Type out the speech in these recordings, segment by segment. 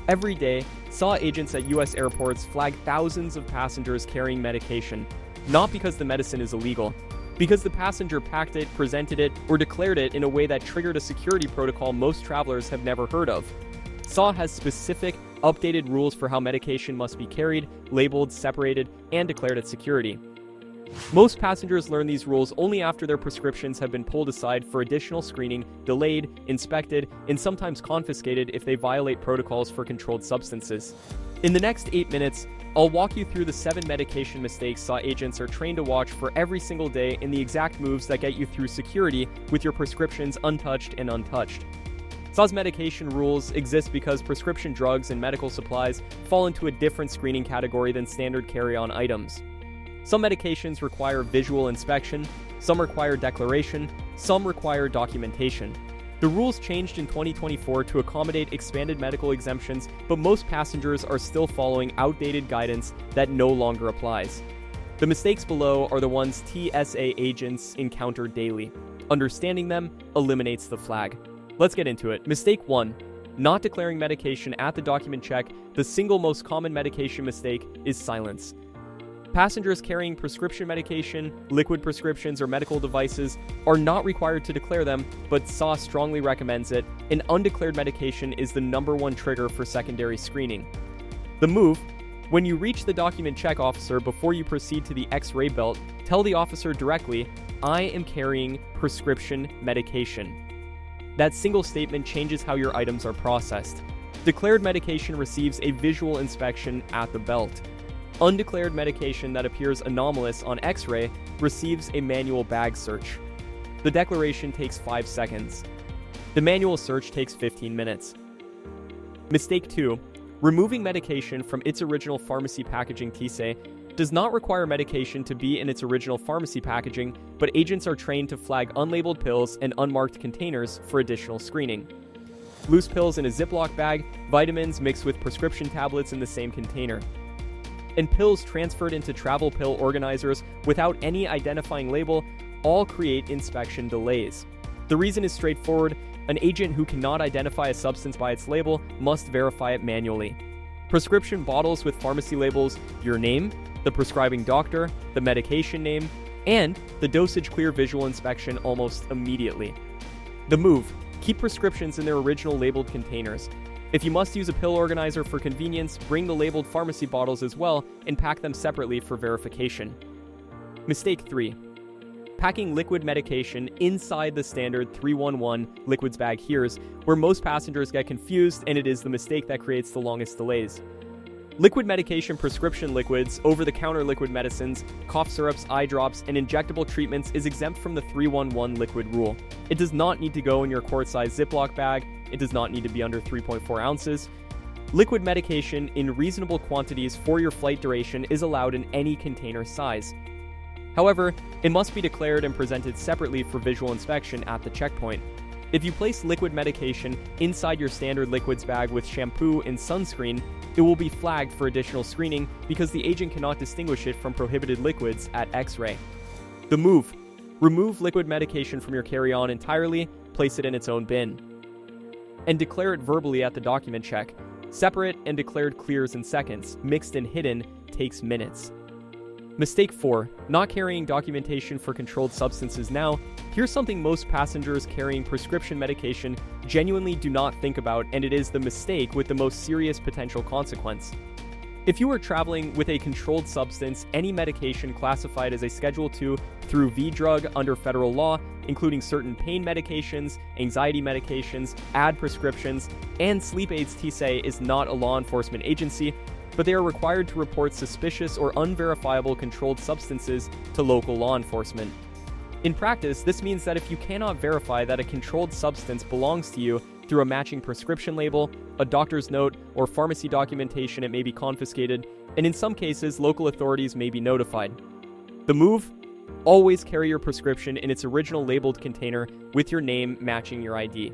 Every day, TSA agents at US airports flag thousands of passengers carrying medication, not because the medicine is illegal, because the passenger packed it, presented it, or declared it in a way that triggered a security protocol most travelers have never heard of. TSA has specific, updated rules for how medication must be carried, labeled, separated, and declared at security. Most passengers learn these rules only after their prescriptions have been pulled aside for additional screening, delayed, inspected, and sometimes confiscated if they violate protocols for controlled substances. In the next 8 minutes, I'll walk you through the 7 medication mistakes TSA agents are trained to watch for every single day and the exact moves that get you through security with your prescriptions untouched and untouched. TSA's medication rules exist because prescription drugs and medical supplies fall into a different screening category than standard carry-on items. Some medications require visual inspection, some require declaration, some require documentation. The rules changed in 2024 to accommodate expanded medical exemptions, but most passengers are still following outdated guidance that no longer applies. The mistakes below are the ones TSA agents encounter daily. Understanding them eliminates the flag. Let's get into it. Mistake 1. Not declaring medication at the document check. The single most common medication mistake is silence. Passengers carrying prescription medication, liquid prescriptions, or medical devices are not required to declare them, but TSA strongly recommends it. An undeclared medication is the #1 trigger for secondary screening. The move: when you reach the document check officer before you proceed to the X-ray belt, tell the officer directly, "I am carrying prescription medication." That single statement changes how your items are processed. Declared medication receives a visual inspection at the belt. Undeclared medication that appears anomalous on X-ray receives a manual bag search. The declaration takes 5 seconds. The manual search takes 15 minutes. Mistake 2. Removing medication from its original pharmacy packaging. TSA does not require medication to be in its original pharmacy packaging, but agents are trained to flag unlabeled pills and unmarked containers for additional screening. Loose pills in a Ziploc bag, vitamins mixed with prescription tablets in the same container, and pills transferred into travel pill organizers without any identifying label all create inspection delays. The reason is straightforward: an agent who cannot identify a substance by its label must verify it manually. Prescription bottles with pharmacy labels, your name, the prescribing doctor, the medication name, and the dosage clear visual inspection almost immediately. The move: keep prescriptions in their original labeled containers. If you must use a pill organizer for convenience, bring the labeled pharmacy bottles as well and pack them separately for verification. Mistake 3. Packing liquid medication inside the standard 311 liquids bag. Here's where most passengers get confused, and it is the mistake that creates the longest delays. Liquid medication, prescription liquids, over-the-counter liquid medicines, cough syrups, eye drops, and injectable treatments is exempt from the 311 liquid rule. It does not need to go in your quart-sized Ziploc bag. It does not need to be under 3.4 ounces. Liquid medication in reasonable quantities for your flight duration is allowed in any container size. However, it must be declared and presented separately for visual inspection at the checkpoint. If you place liquid medication inside your standard liquids bag with shampoo and sunscreen, it will be flagged for additional screening because the agent cannot distinguish it from prohibited liquids at X-ray. The move: remove liquid medication from your carry-on entirely, place it in its own bin, and declare it verbally at the document check. Separate and declared clears in seconds. Mixed and hidden takes minutes. Mistake 4. Not carrying documentation for controlled substances. Now, here's something most passengers carrying prescription medication genuinely do not think about, and it is the mistake with the most serious potential consequence. If you are traveling with a controlled substance, any medication classified as a Schedule II through V drug under federal law, including certain pain medications, anxiety medications, ad prescriptions, and sleep aids. TSA is not a law enforcement agency, but they are required to report suspicious or unverifiable controlled substances to local law enforcement. In practice, this means that if you cannot verify that a controlled substance belongs to you through a matching prescription label, a doctor's note, or pharmacy documentation, it may be confiscated, and in some cases, local authorities may be notified. The move: always carry your prescription in its original labeled container with your name matching your ID.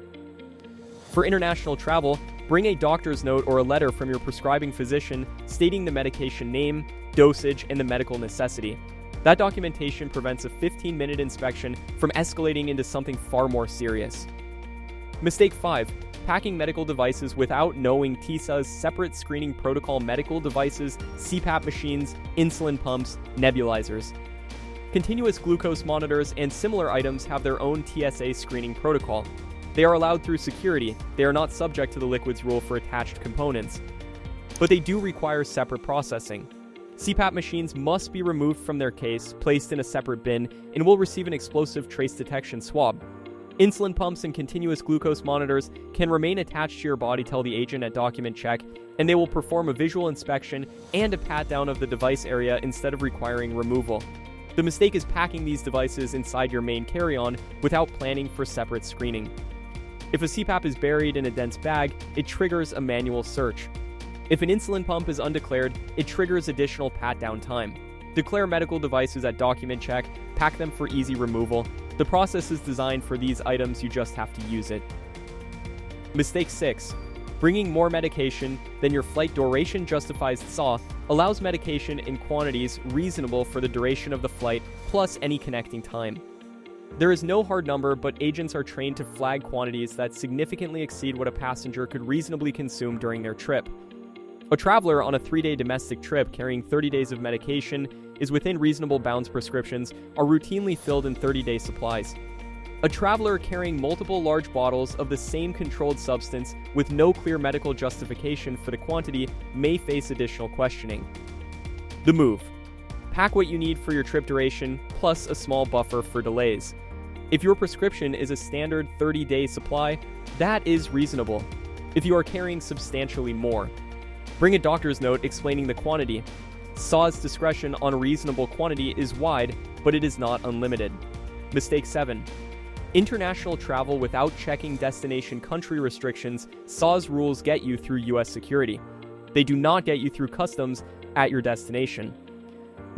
For international travel, bring a doctor's note or a letter from your prescribing physician stating the medication name, dosage, and the medical necessity. That documentation prevents a 15-minute inspection from escalating into something far more serious. Mistake 5. packing medical devices without knowing TSA's separate screening protocol, medical devices, CPAP machines, insulin pumps, nebulizers. Continuous glucose monitors and similar items have their own TSA screening protocol. They are allowed through security. They are not subject to the liquids rule for attached components, but they do require separate processing. CPAP machines must be removed from their case, placed in a separate bin, and will receive an explosive trace detection swab. Insulin pumps and continuous glucose monitors can remain attached to your body till the agent at document check, and they will perform a visual inspection and a pat-down of the device area instead of requiring removal. The mistake is packing these devices inside your main carry-on without planning for separate screening. If a CPAP is buried in a dense bag, it triggers a manual search. If an insulin pump is undeclared, it triggers additional pat-down time. Declare medical devices at document check, pack them for easy removal. The process is designed for these items, you just have to use it. Mistake 6. Bringing more medication than your flight duration justifies. TSA allows medication in quantities reasonable for the duration of the flight, plus any connecting time. There is no hard number, but agents are trained to flag quantities that significantly exceed what a passenger could reasonably consume during their trip. A traveler on a 3-day domestic trip carrying 30 days of medication is within reasonable bounds. Prescriptions are routinely filled in 30-day supplies. A traveler carrying multiple large bottles of the same controlled substance with no clear medical justification for the quantity may face additional questioning. The move. Pack what you need for your trip duration, plus a small buffer for delays. If your prescription is a standard 30-day supply, that is reasonable. If you are carrying substantially more, bring a doctor's note explaining the quantity. TSA's discretion on a reasonable quantity is wide, but it is not unlimited. Mistake 7. International travel without checking destination country restrictions. TSA's rules get you through U.S. security. They do not get you through customs at your destination.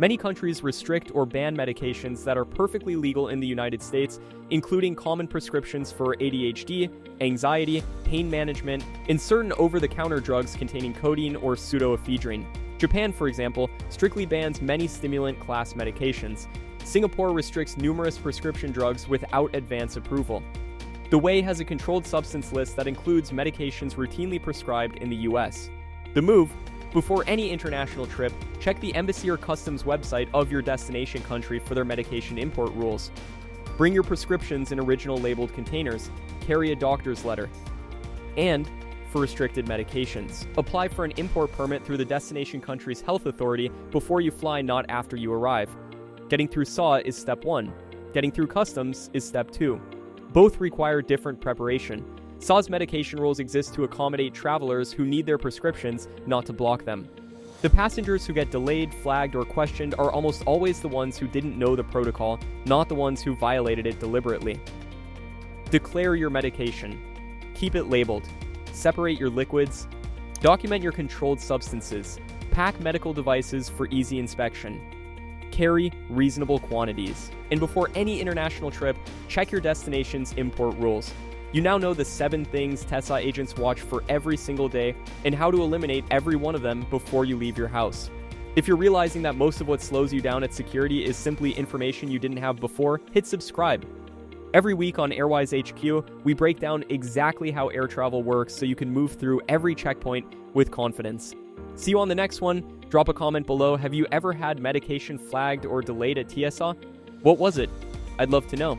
Many countries restrict or ban medications that are perfectly legal in the United States, including common prescriptions for ADHD, anxiety, pain management, and certain over-the-counter drugs containing codeine or pseudoephedrine. Japan, for example, strictly bans many stimulant-class medications. Singapore restricts numerous prescription drugs without advance approval. The WAY has a controlled substance list that includes medications routinely prescribed in the US. The move. Before any international trip, check the embassy or customs website of your destination country for their medication import rules. Bring your prescriptions in original labeled containers. Carry a doctor's letter. And, for restricted medications, apply for an import permit through the destination country's health authority before you fly, not after you arrive. Getting through TSA is step 1. Getting through customs is step 2. Both require different preparation. TSA's medication rules exist to accommodate travelers who need their prescriptions, not to block them. The passengers who get delayed, flagged, or questioned are almost always the ones who didn't know the protocol, not the ones who violated it deliberately. Declare your medication. Keep it labeled. Separate your liquids. Document your controlled substances. Pack medical devices for easy inspection. Carry reasonable quantities. And before any international trip, check your destination's import rules. You now know the 7 things TSA agents watch for every single day and how to eliminate every one of them before you leave your house. If you're realizing that most of what slows you down at security is simply information you didn't have before, hit subscribe. Every week on AirWise HQ, we break down exactly how air travel works so you can move through every checkpoint with confidence. See you on the next one. Drop a comment below. Have you ever had medication flagged or delayed at TSA? What was it? I'd love to know.